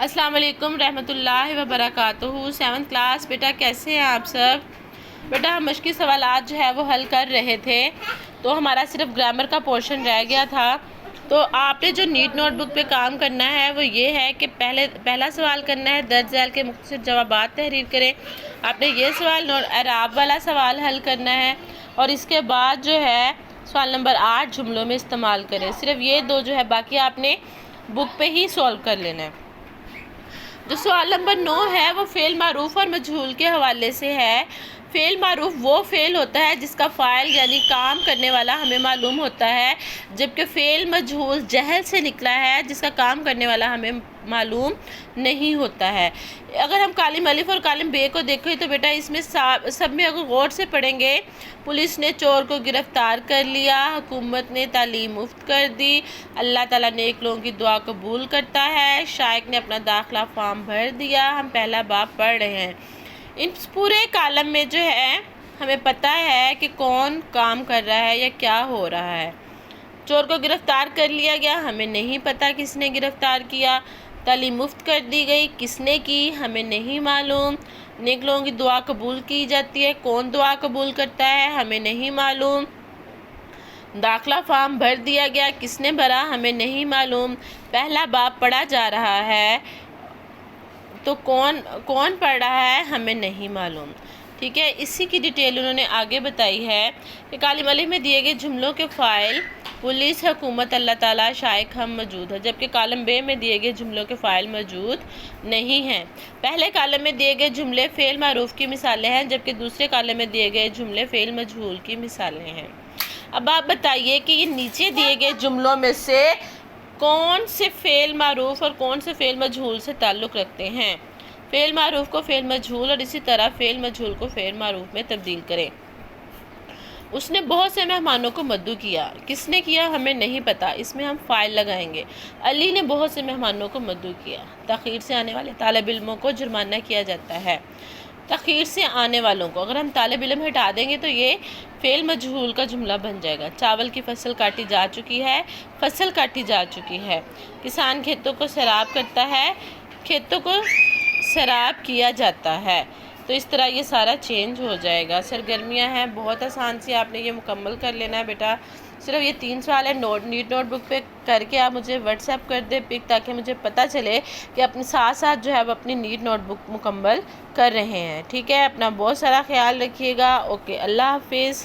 السلام علیکم رحمۃ اللہ وبرکاتہ۔ 7th کلاس بیٹا کیسے ہیں آپ سب؟ بیٹا ہم مشقی سوالات جو ہے وہ حل کر رہے تھے، تو ہمارا صرف گرامر کا پورشن رہ گیا تھا۔ تو آپ نے جو نیٹ نوٹ بک پہ کام کرنا ہے وہ یہ ہے کہ پہلا سوال کرنا ہے، درج ذیل کے مختصر جوابات تحریر کریں۔ آپ نے یہ سوال اعراب والا سوال حل کرنا ہے، اور اس کے بعد جو ہے سوال نمبر 8 جملوں میں استعمال کریں۔ صرف یہ دو جو ہے، باقی آپ نے بک پہ ہی سولو کر لینا ہے۔ جو سوال نمبر 9 ہے وہ فعل معروف اور مجہول کے حوالے سے ہے۔ فعل معروف وہ فعل ہوتا ہے جس کا فاعل یعنی کام کرنے والا ہمیں معلوم ہوتا ہے، جبکہ فعل مجہول جہل سے نکلا ہے جس کا کام کرنے والا ہمیں معلوم نہیں ہوتا ہے۔ اگر ہم کالم الف اور کالم بے کو دیکھیں تو بیٹا اس میں سب میں اگر غور سے پڑھیں گے، پولیس نے چور کو گرفتار کر لیا، حکومت نے تعلیم مفت کر دی، اللہ تعالیٰ نیک لوگوں کی دعا قبول کرتا ہے، شائق نے اپنا داخلہ فارم بھر دیا، ہم پہلا باب پڑھ رہے ہیں۔ ان پورے کالم میں جو ہے ہمیں پتہ ہے کہ کون کام کر رہا ہے یا کیا ہو رہا ہے۔ چور کو گرفتار کر لیا گیا، ہمیں نہیں پتہ کس نے گرفتار کیا۔ تعلیم مفت کر دی گئی، کس نے کی ہمیں نہیں معلوم۔ نیک لوگوں کی دعا قبول کی جاتی ہے، کون دعا قبول کرتا ہے ہمیں نہیں معلوم۔ داخلہ فارم بھر دیا گیا، کس نے بھرا ہمیں نہیں معلوم۔ پہلا باب پڑھا جا رہا ہے تو کون پڑھ رہا ہے ہمیں نہیں معلوم۔ ٹھیک ہے، اسی کی ڈیٹیل انہوں نے آگے بتائی ہے کہ کالم الف میں دیے گئے جملوں کے فاعل پولیس، حکومت، اللہ تعالیٰ، شائق، ہم موجود ہے، جبکہ کالم بے میں دیے گئے جملوں کے فاعل موجود نہیں ہیں۔ پہلے کالم میں دیے گئے جملے فعل معروف کی مثالیں ہیں، جبکہ دوسرے کالم میں دیے گئے جملے فعل مجہول کی مثالیں ہیں۔ اب آپ بتائیے کہ یہ نیچے دیے گئے جملوں میں سے کون سے فعل معروف اور کون سے فعل مجہول سے تعلق رکھتے ہیں؟ فعل معروف کو فعل مجہول اور اسی طرح فعل مجہول کو فعل معروف میں تبدیل کریں۔ اس نے بہت سے مہمانوں کو مدعو کیا، کس نے کیا ہمیں نہیں پتا، اس میں ہم فاعل لگائیں گے۔ علی نے بہت سے مہمانوں کو مدعو کیا۔ تاخیر سے آنے والے طالب علموں کو جرمانہ کیا جاتا ہے۔ تاخیر سے آنے والوں کو اگر ہم طالب علم ہٹا دیں گے تو یہ فعل مجہول کا جملہ بن جائے گا۔ چاول کی فصل کاٹی جا چکی ہے، فصل کاٹی جا چکی ہے۔ کسان کھیتوں کو سیراب کرتا ہے، کھیتوں کو سیراب کیا جاتا ہے۔ تو اس طرح یہ سارا چینج ہو جائے گا۔ سرگرمیاں ہیں، بہت آسان سی، آپ نے یہ مکمل کر لینا ہے بیٹا۔ صرف یہ 3 سوال ہے، نیٹ نوٹ بک پہ کر کے آپ مجھے واٹس ایپ کر دے پک، تاکہ مجھے پتہ چلے کہ اپنے ساتھ ساتھ جو ہے وہ اپنی نیٹ نوٹ بک مکمل کر رہے ہیں۔ ٹھیک ہے، اپنا بہت سارا خیال رکھیے گا۔ اوکے، اللہ حافظ۔